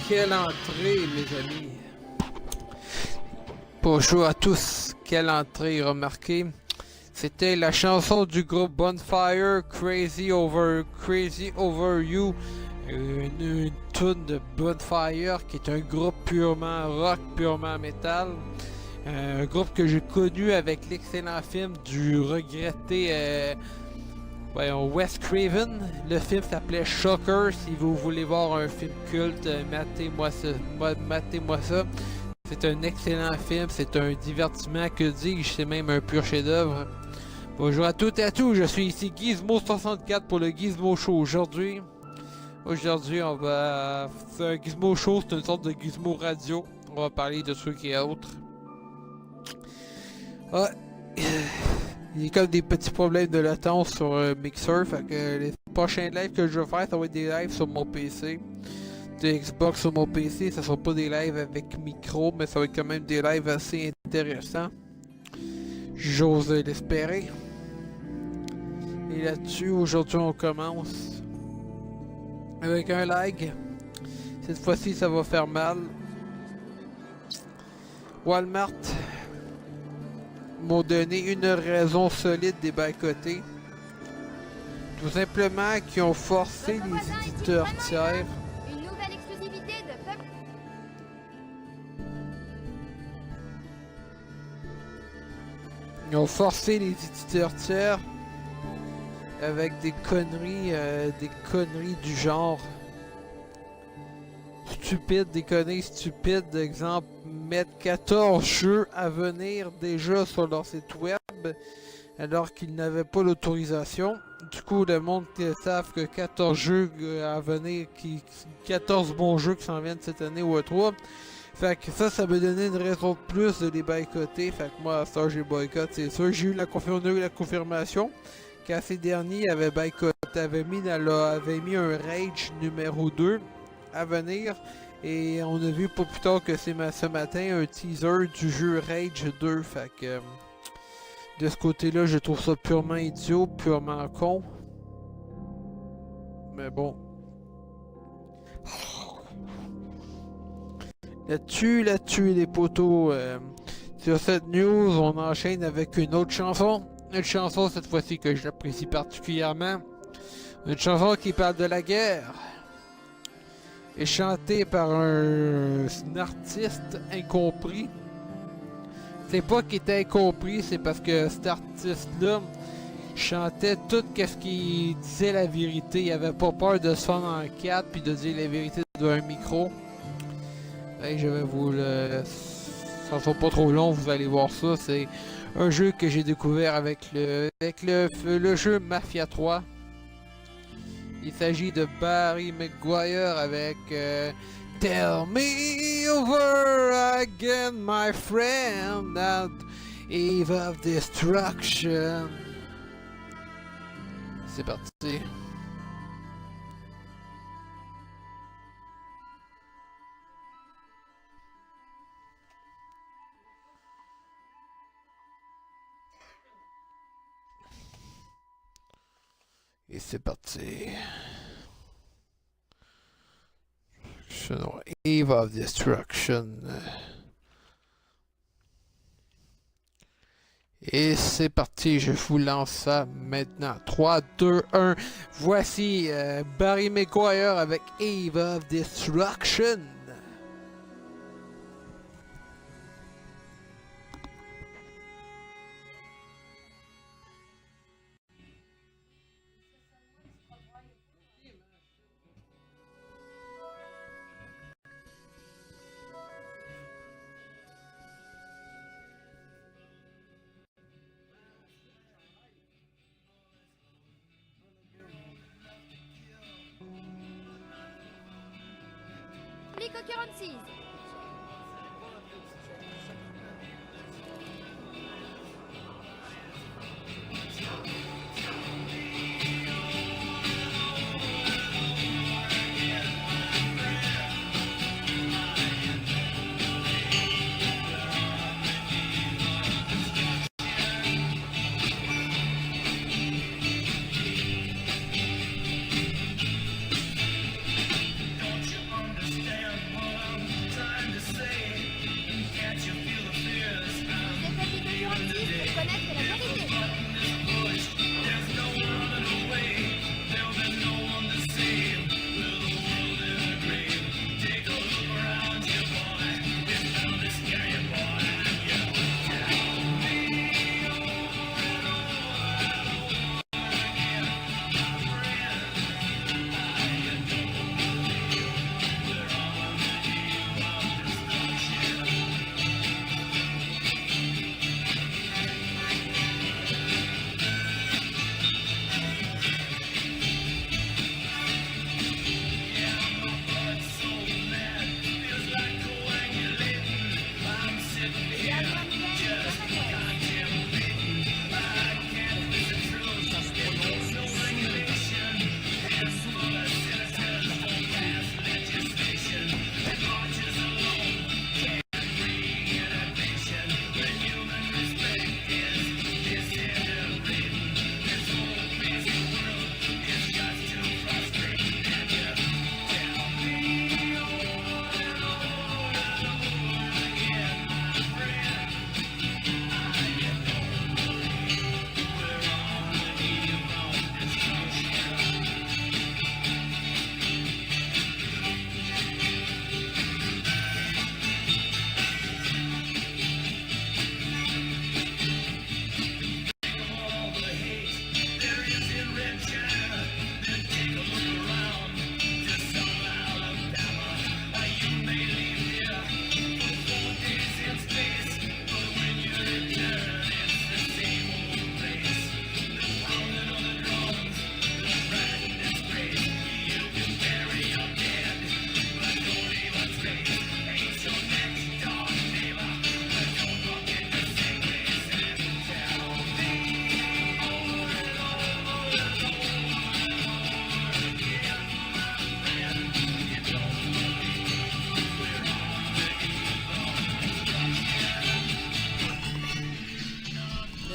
Quelle entrée, mes amis. Bonjour à tous. Quelle entrée remarquée. C'était la chanson du groupe Bonfire, Crazy Over You. Une tune de Bonfire qui est un groupe purement rock, purement metal. Un groupe que j'ai connu avec l'excellent film du regretté Wes Craven. Le film s'appelait Shocker. Si vous voulez voir un film culte, matez-moi ça. C'est un excellent film, c'est un divertissement, que dis-je, c'est même un pur chef-d'œuvre. Bonjour à toutes et à tous, je suis ici Gizmo64 pour le Gizmo Show. Aujourd'hui, on va faire un Gizmo Show, c'est une sorte de Gizmo radio. On va parler de trucs et autres. Ah, il y a comme des petits problèmes de latence sur Mixer, fait que les prochains lives que je vais faire, ça va être des lives sur mon PC. De Xbox sur mon PC, ça sera pas des lives avec micro, mais ça va être quand même des lives assez intéressants. J'ose l'espérer. Et là-dessus, aujourd'hui, on commence avec un lag. Cette fois-ci, ça va faire mal. Walmart m'ont donné une raison solide des boycottés. Tout simplement qu'ils ont forcé les éditeurs tiers. Ils ont forcé les éditeurs tiers avec des conneries du genre stupides, des conneries stupides, exemple mettre 14 jeux à venir déjà sur leur site web alors qu'ils n'avaient pas l'autorisation. Du coup, le monde savent que 14 jeux à venir, 14 bons jeux qui s'en viennent cette année ou E3. Fait que ça me donnait une raison de plus de les boycotter. Fait que moi, à ça, j'ai boycott, c'est sûr. J'ai eu la confirmation qu'à ces derniers avait mis un Rage numéro 2 à venir. Et on a vu pas plus tard que c'est ce matin un teaser du jeu Rage 2. Fait que de ce côté-là, je trouve ça purement idiot, purement con. Mais bon. Là-dessus, les poteaux. Sur cette news, on enchaîne avec une autre chanson. Une chanson, cette fois-ci, que j'apprécie particulièrement. Une chanson qui parle de la guerre. Et chantée par un artiste incompris. C'est pas qu'il était incompris, c'est parce que cet artiste-là chantait tout ce qu'il disait la vérité. Il avait pas peur de se fendre en quatre puis de dire la vérité devant un micro. Hey, je vais vous le... Ça sera pas trop long, vous allez voir ça. C'est un jeu que j'ai découvert avec le jeu Mafia 3. Il s'agit de Barry McGuire avec Tell me over again, my friend, at Eve of Destruction. C'est parti. Et c'est parti. Eve of Destruction. Et c'est parti, je vous lance ça maintenant. 3, 2, 1. Voici Barry McGuire avec Eve of Destruction. Nico 46. Don't you understand?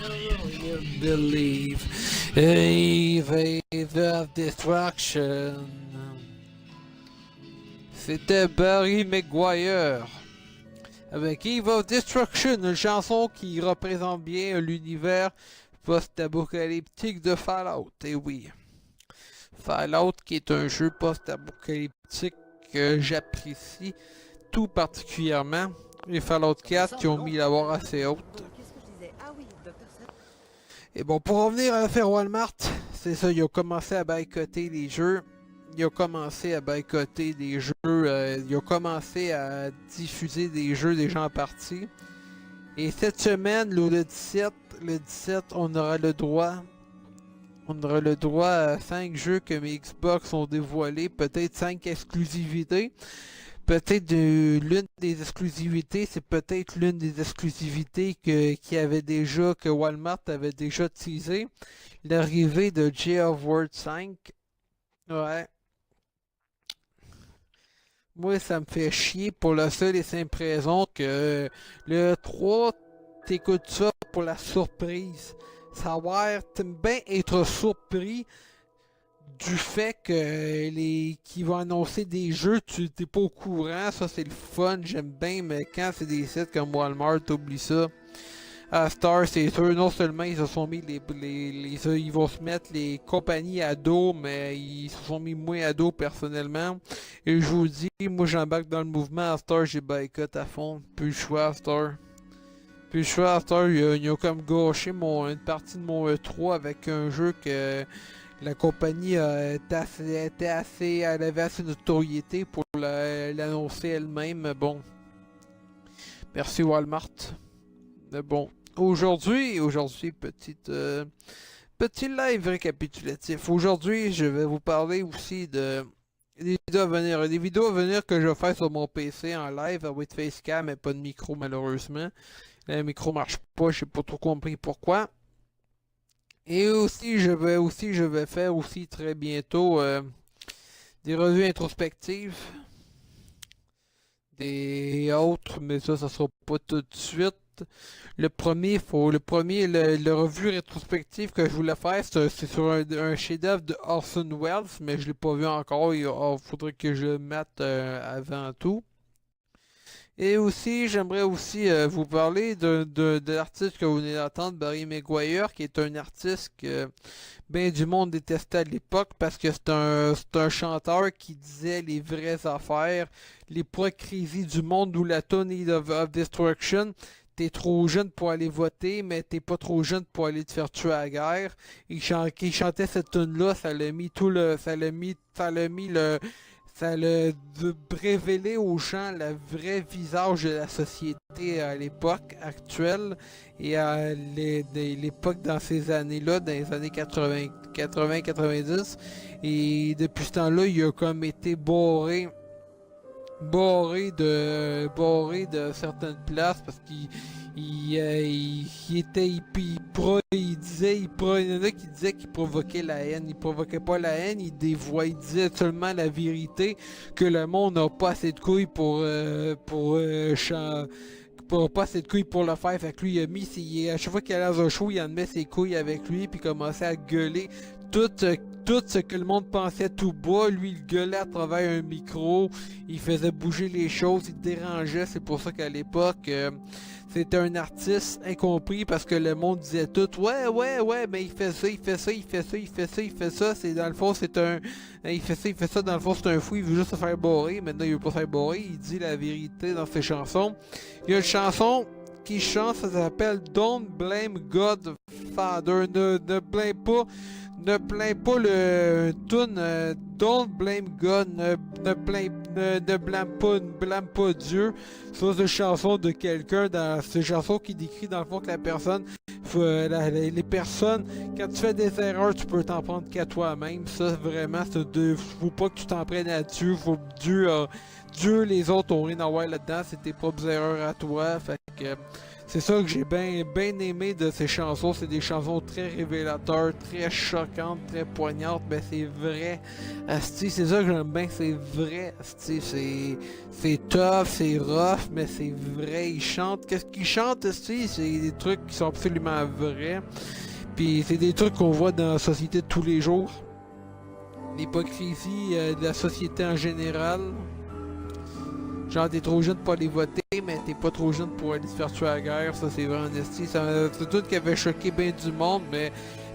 You believe, Eve of Destruction. C'était Barry McGuire avec Eve of Destruction, une chanson qui représente bien l'univers post-apocalyptique de Fallout. Et oui, Fallout qui est un jeu post-apocalyptique que j'apprécie tout particulièrement. Les Fallout 4 qui ont mis la barre assez haute. Et bon, pour revenir à l'affaire Walmart, c'est ça, ils ont commencé à boycotter les jeux. Ils ont commencé à boycotter des jeux, ils ont commencé à diffuser des jeux déjà en partie. Et cette semaine, le 17, on aura le droit à 5 jeux que mes Xbox ont dévoilés, peut-être 5 exclusivités. Peut-être l'une des exclusivités, c'est peut-être l'une des exclusivités que Walmart avait déjà teasé. L'arrivée de Gears of War 5. Ouais. Moi, ça me fait chier pour la seule et simple raison que le 3, t'écoutes ça pour la surprise. Savoir, t'aimes bien être surpris du fait qu'ils vont annoncer des jeux, tu t'es pas au courant, ça c'est le fun, j'aime bien, mais quand c'est des sites comme Walmart, t'oublies ça. À Star, c'est sûr, non seulement ils se sont mis ils vont se mettre les compagnies à dos, mais ils se sont mis moins à dos personnellement. Et je vous dis, moi j'embarque dans le mouvement à Star, j'ai boycott à fond, plus le choix à Star. Plus le choix à Star, ils ont comme gâché une partie de mon E3 avec un jeu que la compagnie était assez, elle avait assez de notoriété pour l'annoncer elle-même. Bon, merci Walmart. Mais bon, aujourd'hui, petit live récapitulatif. Aujourd'hui, je vais vous parler aussi des vidéos à venir que je vais faire sur mon PC en live avec Facecam, mais pas de micro malheureusement. Le micro marche pas, je sais pas trop compris pourquoi. Et aussi, je vais faire aussi très bientôt des revues introspectives. Des autres, mais ça sera pas tout de suite. Le revue rétrospective que je voulais faire, c'est sur un chef-d'œuvre de Orson Welles, mais je l'ai pas vu encore. Il faudrait que je le mette avant tout. Et aussi, j'aimerais aussi vous parler de l'artiste que vous venez d'entendre, Barry McGuire, qui est un artiste que ben du monde détestait à l'époque parce que c'est un chanteur qui disait les vraies affaires, l'hypocrisie du monde, ou la tune of Destruction. T'es trop jeune pour aller voter, mais t'es pas trop jeune pour aller te faire tuer à la guerre. Il chantait cette tune-là, ça l'a mis révélé aux gens le vrai visage de la société à l'époque actuelle et à l'époque dans ces années-là, dans les années 80-90. Et depuis ce temps-là, il a comme été barré de certaines places parce qu'il il y en a qui disaient qu'il provoquait la haine. Il provoquait pas la haine, il disait seulement la vérité, que le monde n'a pas assez de couilles pour pas assez de couilles pour le faire. Fait que lui, à chaque fois qu'il allait dans un show, il en met ses couilles avec lui, puis commençait à gueuler tout ce que le monde pensait tout bas. Lui, il gueulait à travers un micro, il faisait bouger les choses, il dérangeait. C'est pour ça qu'à l'époque, c'était un artiste incompris parce que le monde disait tout ouais, mais il fait ça. C'est dans le fond, il fait ça, dans le fond, c'est un fou, il veut juste se faire barrer. Maintenant, il veut pas se faire barrer, il dit la vérité dans ses chansons. Il y a une chanson qui chante, ça s'appelle Don't Blame God Father. Ne plains pas le tune Don't Blame God, ne blâme pas Dieu. Ça, c'est une chanson de quelqu'un, c'est une chanson qui décrit dans le fond que la personne, les personnes, quand tu fais des erreurs, tu peux t'en prendre qu'à toi-même. Ça, vraiment, faut pas que tu t'en prennes à Dieu. Dieu, les autres ont rien à voir là-dedans, c'est tes propres erreurs à toi. Fait que C'est ça que j'ai bien aimé de ces chansons. C'est des chansons très révélateurs, très choquantes, très poignantes. Mais c'est vrai, asti, c'est ça que j'aime bien. C'est vrai, asti, c'est tough, c'est rough, mais c'est vrai. Ils chantent. Qu'est-ce qu'ils chantent, asti? C'est des trucs qui sont absolument vrais. Puis c'est des trucs qu'on voit dans la société de tous les jours. L'hypocrisie de la société en général. Genre, t'es trop jeune pour aller voter, mais t'es pas trop jeune pour aller se faire tuer à la guerre. Ça, c'est vraiment esti. C'est tout qui avait choqué bien du monde, mais...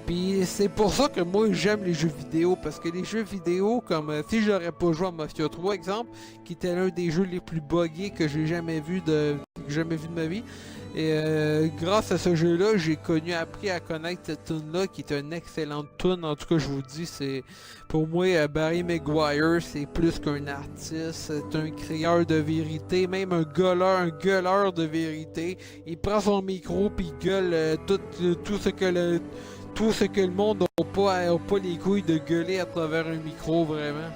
Puis c'est pour ça que moi, j'aime les jeux vidéo. Parce que les jeux vidéo, comme si j'aurais pas joué à Mafia 3, exemple, qui était l'un des jeux les plus buggés que j'ai jamais vu de ma vie. Et grâce à ce jeu-là, j'ai appris à connaître cette tune-là, qui est une excellente tune. En tout cas, je vous dis, c'est pour moi, Barry McGuire, c'est plus qu'un artiste, c'est un crieur de vérité, même un gueuleur de vérité. Il prend son micro puis il gueule tout ce que le monde n'a pas les couilles de gueuler à travers un micro, vraiment.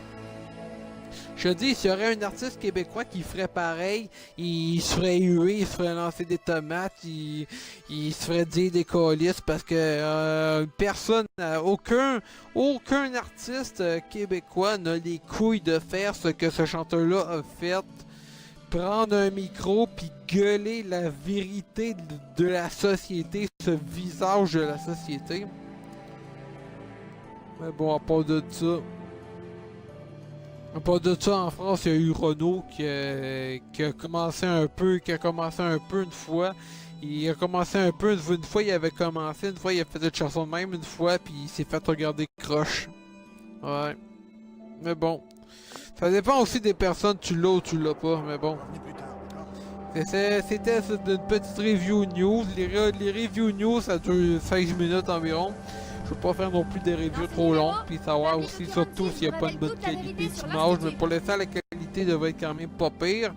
Je te dis, s'il y aurait un artiste québécois qui ferait pareil, il se ferait huer, il se ferait lancer des tomates, il se ferait dire des colisses parce que personne, aucun artiste québécois n'a les couilles de faire ce que ce chanteur-là a fait. Prendre un micro puis gueuler la vérité de la société, ce visage de la société. Mais bon, à part de ça... en France, il y a eu Renaud qui a commencé un peu une fois. Il a commencé un peu, une fois il avait commencé, une fois il a fait une chanson de même, une fois, puis il s'est fait regarder croche. Ouais. Mais bon. Ça dépend aussi des personnes, tu l'as ou tu l'as pas, mais bon. C'était une petite review news. Les review news, ça dure 16 minutes environ. Je veux pas faire non plus des reviews trop longues, puis savoir aussi surtout s'il n'y a pas une bonne qualité d'image, mais pour l'instant la qualité devrait être quand même pas pire.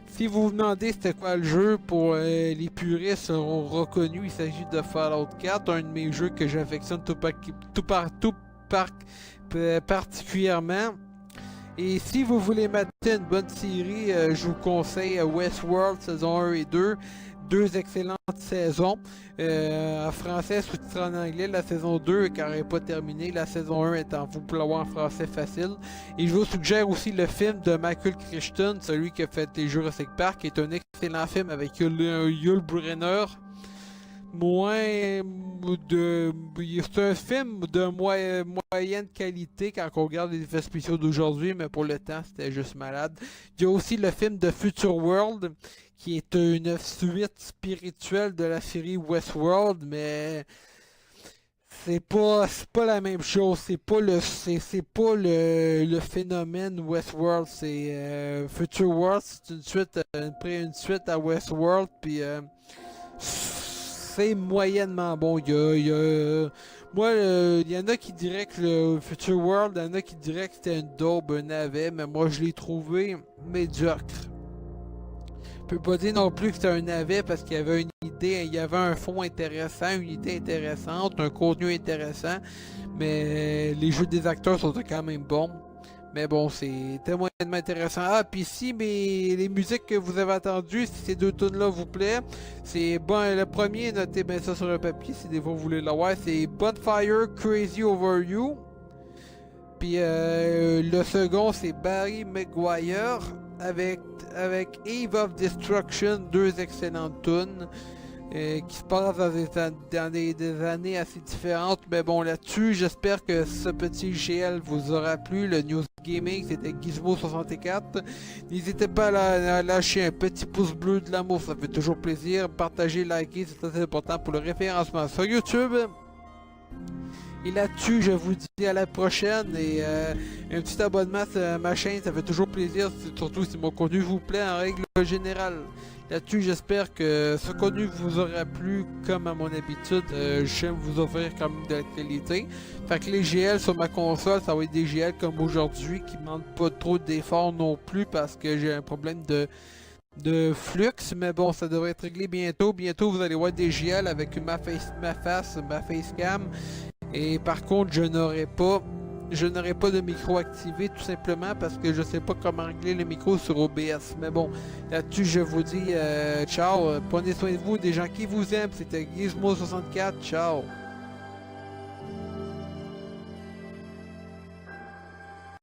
Si vous vous demandez c'était quoi le jeu, pour les puristes seront reconnus, il s'agit de Fallout 4, un de mes jeux que j'affectionne particulièrement. Et si vous voulez mater une bonne série, je vous conseille Westworld saison 1 et 2. Deux excellentes saisons. En français, sous-titré en anglais, la saison 2 car elle n'est pas terminée. La saison 1 étant, vous pouvez l'avoir en français facile. Et je vous suggère aussi le film de Michael Crichton, celui qui a fait les Jurassic Park, qui est un excellent film avec Yul Brynner. C'est un film de moyenne qualité quand on regarde les effets spéciaux d'aujourd'hui, mais pour le temps, c'était juste malade. Il y a aussi le film de Future World, qui est une suite spirituelle de la série Westworld, mais c'est pas la même chose. C'est pas le phénomène Westworld. C'est Future World, c'est une suite à Westworld, puis c'est moyennement bon. Il y en a qui diraient que le Future World, il y en a qui diraient que c'était une daube, un navet, mais moi je l'ai trouvé médiocre. Je peux pas dire non plus que c'était un navet parce qu'il y avait une idée, il y avait un fond intéressant, une idée intéressante, un contenu intéressant, mais les jeux des acteurs sont quand même bons. Mais bon, c'était moyennement intéressant. Ah, puis si les musiques que vous avez entendues, si ces deux tunes-là vous plaît, c'est bon. Le premier, notez bien ça sur le papier si des fois vous voulez l'avoir. C'est Bonfire Crazy Over You. Puis le second, c'est Barry McGuire avec Eve of Destruction, deux excellentes tunes. Qui se passe dans des années assez différentes. Mais bon, là-dessus, j'espère que ce petit GL vous aura plu. Le News Gaming, c'était Gizmo64. N'hésitez pas à lâcher un petit pouce bleu de l'amour, ça fait toujours plaisir. Partagez, likez, c'est très important pour le référencement sur YouTube. Et là-dessus, je vous dis à la prochaine. Et un petit abonnement à ma chaîne, ça fait toujours plaisir. Surtout si mon contenu vous plaît en règle générale. Là-dessus, j'espère que ce contenu vous aura plu comme à mon habitude. J'aime vous offrir quand même de la qualité. Fait que les GL sur ma console, ça va être des GL comme aujourd'hui qui ne demandent pas trop d'efforts non plus parce que j'ai un problème de flux. Mais bon, ça devrait être réglé bientôt. Bientôt, vous allez voir des GL avec ma facecam. Et par contre, je n'aurai pas je n'aurai pas de micro activé tout simplement parce que je sais pas comment régler le micro sur OBS. Mais bon, là-dessus je vous dis ciao, prenez soin de vous, des gens qui vous aiment, c'était Gizmo64, ciao.